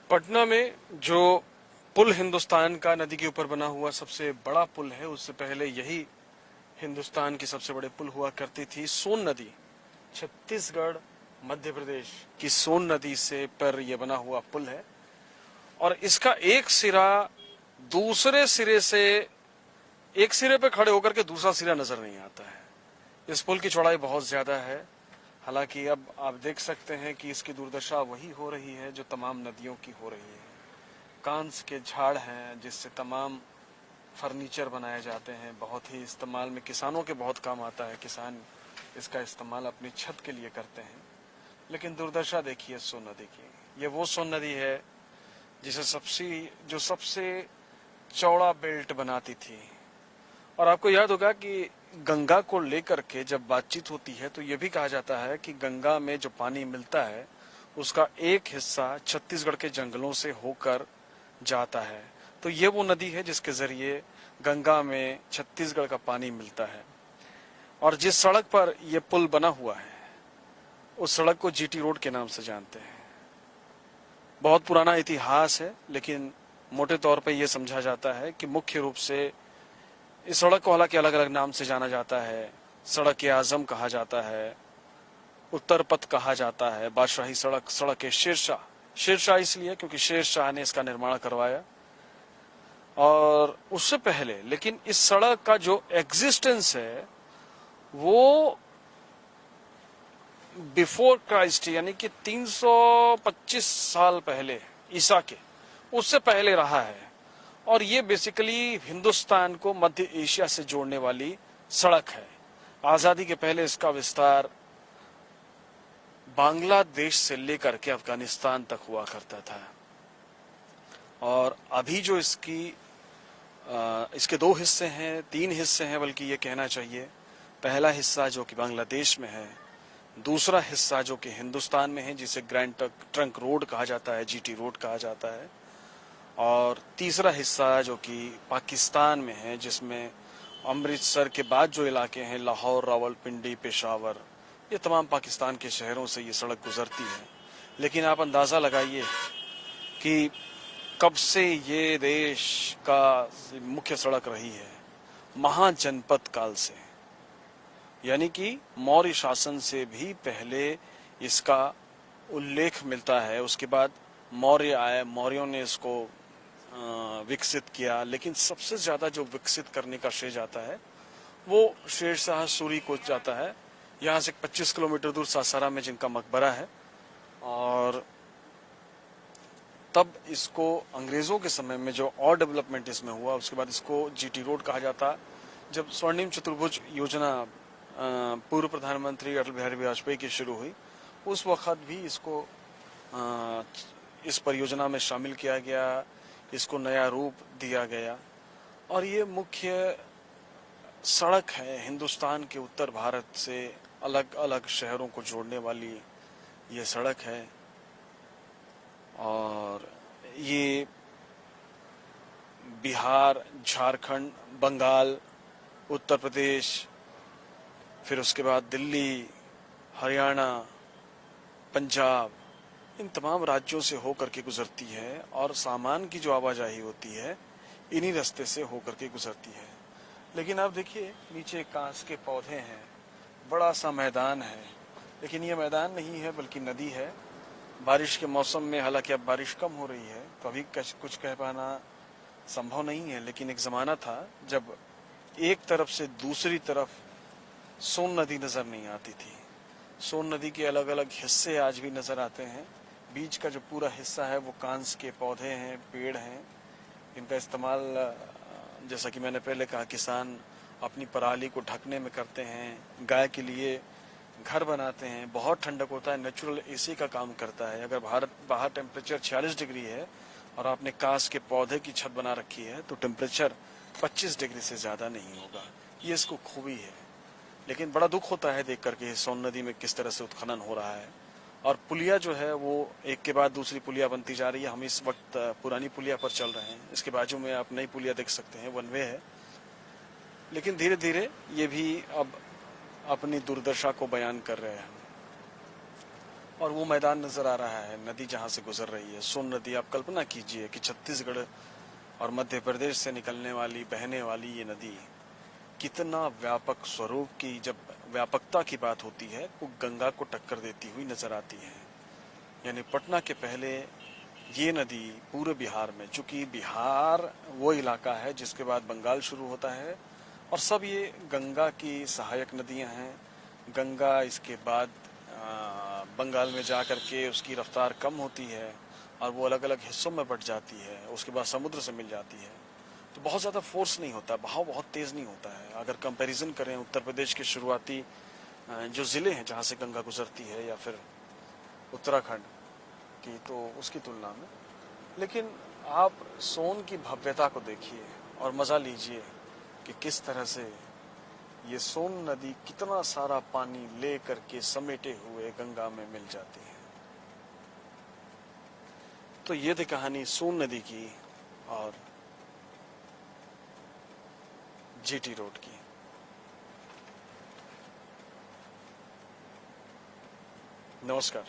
पटना में जो पुल हिंदुस्तान का नदी के ऊपर बना हुआ सबसे बड़ा पुल है, उससे पहले यही हिंदुस्तान की सबसे बड़े पुल हुआ करती थी सोन नदी। छत्तीसगढ़ मध्य प्रदेश की सोन नदी से पर यह बना हुआ पुल है और इसका एक सिरा दूसरे सिरे से, एक सिरे पे खड़े होकर के दूसरा सिरा नजर नहीं आता है। इस पुल की चौड़ाई बहुत ज्यादा है। हालांकि अब आप देख सकते हैं कि इसकी दुर्दशा वही हो रही है जो तमाम नदियों की हो रही है। कांस के झाड़ हैं जिससे तमाम फर्नीचर बनाए जाते हैं, बहुत ही इस्तेमाल में किसानों के बहुत काम आता है। किसान इसका इस्तेमाल अपनी छत के लिए करते हैं। लेकिन दुर्दशा देखिए सोन नदी की। ये वो सोन नदी है जिसे सबसे चौड़ा बेल्ट बनाती थी। और आपको याद होगा कि गंगा को लेकर के जब बातचीत होती है तो यह भी कहा जाता है कि गंगा में जो पानी मिलता है उसका एक हिस्सा छत्तीसगढ़ के जंगलों से होकर जाता है। तो ये वो नदी है जिसके जरिए गंगा में छत्तीसगढ़ का पानी मिलता है। और जिस सड़क पर यह पुल बना हुआ है उस सड़क को जीटी रोड के नाम से जानते हैं। बहुत पुराना इतिहास है, लेकिन मोटे तौर पर यह समझा जाता है कि मुख्य रूप से इस सड़क को हालांकि अलग अलग नाम से जाना जाता है। सड़क ए आजम कहा जाता है, उत्तर पथ कहा जाता है, बादशाही सड़क, सड़क ए शेरशाह इसलिए क्योंकि शेरशाह ने इसका निर्माण करवाया। और उससे पहले लेकिन इस सड़क का जो एग्जिस्टेंस है वो बिफोर क्राइस्ट यानी कि 325 साल पहले ईसा के, उससे पहले रहा है। और ये बेसिकली हिंदुस्तान को मध्य एशिया से जोड़ने वाली सड़क है। आजादी के पहले इसका विस्तार बांग्लादेश से लेकर के अफगानिस्तान तक हुआ करता था। और अभी जो इसके दो हिस्से हैं, तीन हिस्से हैं बल्कि ये कहना चाहिए। पहला हिस्सा जो कि बांग्लादेश में है, दूसरा हिस्सा जो कि हिंदुस्तान में है जिसे ग्रैंड ट्रंक रोड कहा जाता है, जीटी रोड कहा जाता है, और तीसरा हिस्सा जो कि पाकिस्तान में है जिसमें अमृतसर के बाद जो इलाके हैं, लाहौर, रावलपिंडी, पेशावर, ये तमाम पाकिस्तान के शहरों से ये सड़क गुजरती है। लेकिन आप अंदाज़ा लगाइए कि कब से ये देश का मुख्य सड़क रही है, महाजनपद काल से, यानी कि मौर्य शासन से भी पहले इसका उल्लेख मिलता है। उसके बाद मौर्य आए, मौर्यों ने इसको विकसित किया, लेकिन सबसे ज्यादा जो विकसित करने का श्रेय जाता है वो शेरशाह सूरी को जाता है। यहाँ से 25 किलोमीटर दूर सासाराम में जिनका मकबरा है। और तब इसको अंग्रेजों के समय में जो और डेवलपमेंट इसमें हुआ, उसके बाद इसको जीटी रोड कहा जाता। जब स्वर्णिम चतुर्भुज योजना पूर्व प्रधानमंत्री अटल बिहारी वाजपेयी की शुरू हुई, उस वक्त भी इसको इस परियोजना में शामिल किया गया, इसको नया रूप दिया गया। और ये मुख्य सड़क है हिंदुस्तान के उत्तर भारत से अलग अलग शहरों को जोड़ने वाली ये सड़क है। और ये बिहार, झारखंड, बंगाल, उत्तर प्रदेश, फिर उसके बाद दिल्ली, हरियाणा, पंजाब, इन तमाम राज्यों से होकर के गुजरती है। और सामान की जो आवाजाही होती है इन्हीं रास्ते से होकर के गुजरती है। लेकिन आप देखिए नीचे कांस के पौधे हैं, बड़ा सा मैदान है, लेकिन ये मैदान नहीं है बल्कि नदी है। बारिश के मौसम में हालांकि अब बारिश कम हो रही है तो अभी कुछ कह पाना संभव नहीं है, लेकिन एक ज़माना था जब एक तरफ से दूसरी तरफ सोन नदी नज़र नहीं आती थी। सोन नदी के अलग अलग हिस्से आज भी नज़र आते हैं। बीच का जो पूरा हिस्सा है वो कांस के पौधे हैं, पेड़ हैं। इनका इस्तेमाल जैसा कि मैंने पहले कहा, किसान अपनी पराली को ढकने में करते हैं, गाय के लिए घर बनाते हैं। बहुत ठंडक होता है, नेचुरल एसी का काम करता है। अगर बाहर टेम्परेचर 46 डिग्री है और आपने कांस के पौधे की छत बना रखी है तो टेम्परेचर 25 डिग्री से ज़्यादा नहीं होगा। ये इसको खूबी है। लेकिन बड़ा दुख होता है देख करके सोन नदी में किस तरह से उत्खनन हो रहा है। और पुलिया जो है वो एक के बाद दूसरी पुलिया बनती जा रही है। हम इस वक्त पुरानी पुलिया पर चल रहे हैं, इसके बाजू में आप नई पुलिया देख सकते हैं, वन वे है। लेकिन धीरे धीरे ये भी अब अपनी दुर्दशा को बयान कर रहे हैं। और वो मैदान नजर आ रहा है, नदी जहां से गुजर रही है सोन नदी। आप कल्पना कीजिए कि छत्तीसगढ़ और मध्य प्रदेश से निकलने वाली, बहने वाली ये नदी कितना व्यापक स्वरूप की, जब व्यापकता की बात होती है, वो गंगा को टक्कर देती हुई नजर आती है। यानी पटना के पहले ये नदी पूरे बिहार में, चूंकि बिहार वो इलाका है जिसके बाद बंगाल शुरू होता है, और सब ये गंगा की सहायक नदियां हैं। गंगा इसके बाद बंगाल में जा कर के उसकी रफ्तार कम होती है और वो अलग अलग हिस्सों में बट जाती है, उसके बाद समुद्र से मिल जाती है। तो बहुत ज़्यादा फोर्स नहीं होता, बहाव बहुत तेज़ नहीं होता है। अगर कंपैरिजन करें उत्तर प्रदेश के शुरुआती जो ज़िले हैं जहाँ से गंगा गुजरती है, या फिर उत्तराखंड की, तो उसकी तुलना में। लेकिन आप सोन की भव्यता को देखिए और मज़ा लीजिए कि किस तरह से ये सोन नदी कितना सारा पानी ले करके समेटे हुए गंगा में मिल जाती है। तो ये थी कहानी सोन नदी की और जीटी रोड की। नमस्कार।